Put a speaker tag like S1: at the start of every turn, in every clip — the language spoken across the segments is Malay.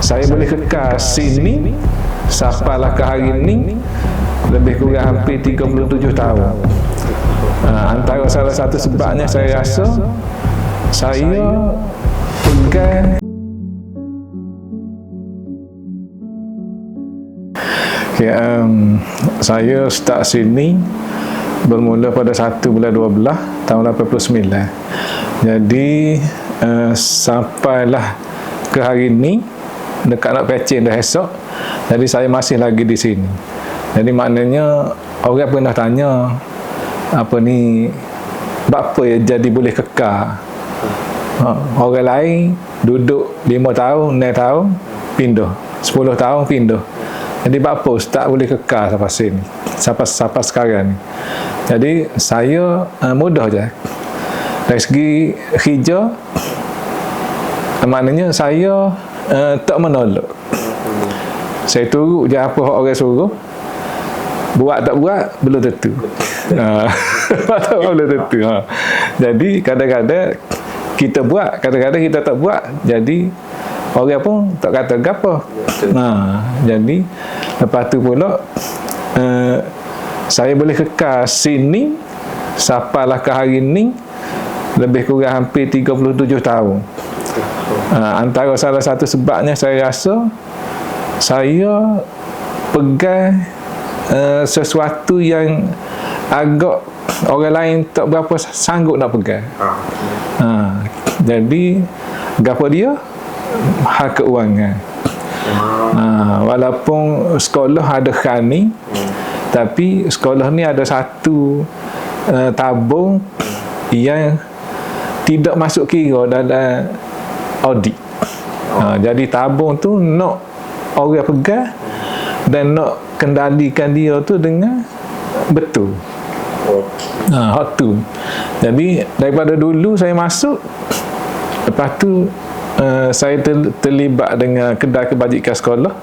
S1: saya boleh kekal sini sampailah ke hari ini lebih kurang hampir 37 tahun. Antara salah satu sebabnya saya rasa saya pegang saya start sini bermula pada 1 bulan 12 tahun 89. Jadi sampailah ke hari ini dekat nak pecing dah esok. Jadi saya masih lagi di sini. Jadi maknanya orang pernah tanya apa ni, apa ya jadi boleh kekal. Orang lain duduk 5 tahun, 6 tahun pindah, 10 tahun pindah. Jadi apa ustaz boleh kekal sampai sini, sampai sekarang ni. Jadi saya mudah je dari segi hijau, maknanya saya tak menolak. Saya turut je apa orang suruh. Buat tak buat belum tentu. Tak belum tentu. Jadi kadang-kadang kita buat, kadang-kadang kita tak buat. Jadi orang pun tak kata gapo. Jadi lepas tu pula saya boleh kekal sini sampailah ke hari ini lebih kurang hampir 37 tahun. Antara salah satu sebabnya saya rasa saya pegang sesuatu yang agak orang lain tak berapa sanggup nak pegang. Jadi gapo dia? Hal keuangan. Walaupun sekolah ada khani, tapi sekolah ni ada satu tabung yang tidak masuk kira dalam audit. Jadi tabung tu nak orang pegang dan nak kendalikan dia tu dengan betul. Hak tu. Jadi daripada dulu saya masuk, lepas tu saya terlibat dengan kedai kebajikan sekolah.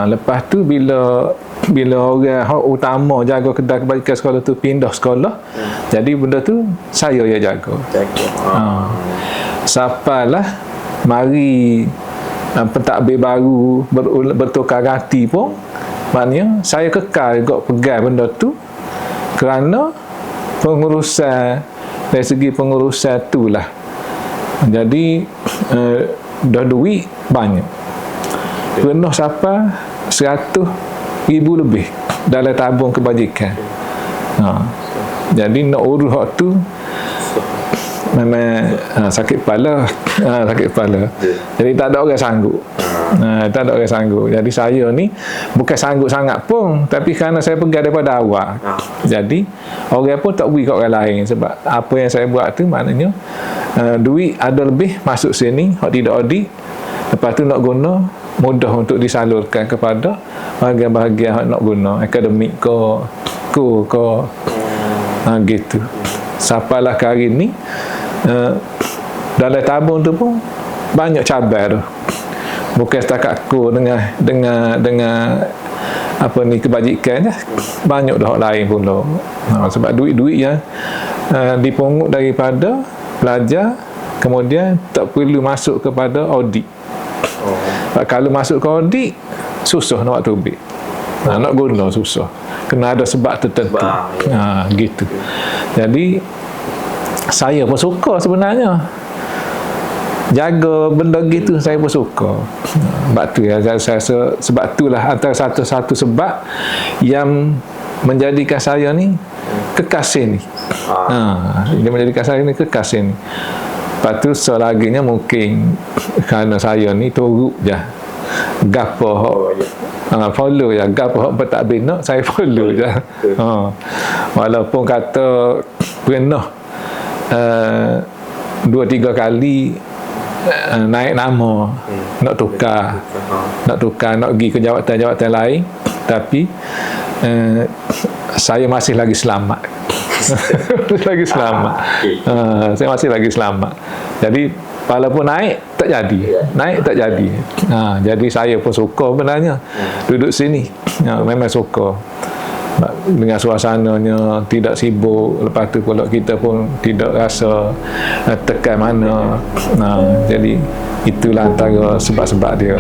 S1: Lepas tu bila orang hak utama jaga kedai kebajikan sekolah tu pindah sekolah, jadi benda tu saya yang jaga. Sampailah mari pentadbir baru bertukar ganti pun, maknanya saya kekal juga pegang benda tu kerana pengurusan, dari segi pengurusan tu lah. Jadi dah duit banyak, pernah sampai 100,000 lebih dalam tabung kebajikan. Jadi nak urus hak tu memang sakit kepala. Sakit kepala. Jadi tak ada orang sanggup. Tak ada orang sanggup. Jadi saya ni bukan sanggup sangat pun, tapi kerana saya pegang daripada awal. Jadi orang pun tak beri kat orang lain, sebab apa yang saya buat tu maknanya duit ada lebih masuk sini, hak tidak audit. Lepas tu nak guna mudah untuk disalurkan kepada bahagian-bahagian hak nak guna, akademik ke gitu. Sampailah ke hari ni dalam tabung tu pun banyak cabar tu. Bukan setakat aku dengan apa ni kebajikan je, banyak dah lain pula. Sebab duit-duit yang dipungut daripada pelajar kemudian tak perlu masuk kepada audit. Kalau masuk ke audit susah nak buat tubik. Nak guna susah. Kena ada sebab tertentu. Gitu. Jadi saya pun suka sebenarnya jaga benda gitu, saya pun suka. Sebab tu ya, saya sebab itulah antara satu sebab yang menjadikan saya ni kekal sini. Dia menjadikan saya ni kekal sini. Lepas tu selaginya mungkin kerana saya ni turut je gapo follow je, gapo hak tak bina saya follow je. Walaupun kata pernah 2-3 kali naik nama, nak tukar nak pergi ke jawatan-jawatan lain, tapi saya masih lagi selamat. Lagi selamat. Saya masih lagi selamat. Jadi walaupun naik tak jadi. Jadi saya pun suka sebenarnya duduk sini. Memang suka. dengan suasananya tidak sibuk, lepas tu pula kita pun tidak rasa tekan mana. Jadi itulah antara sebab-sebab dia.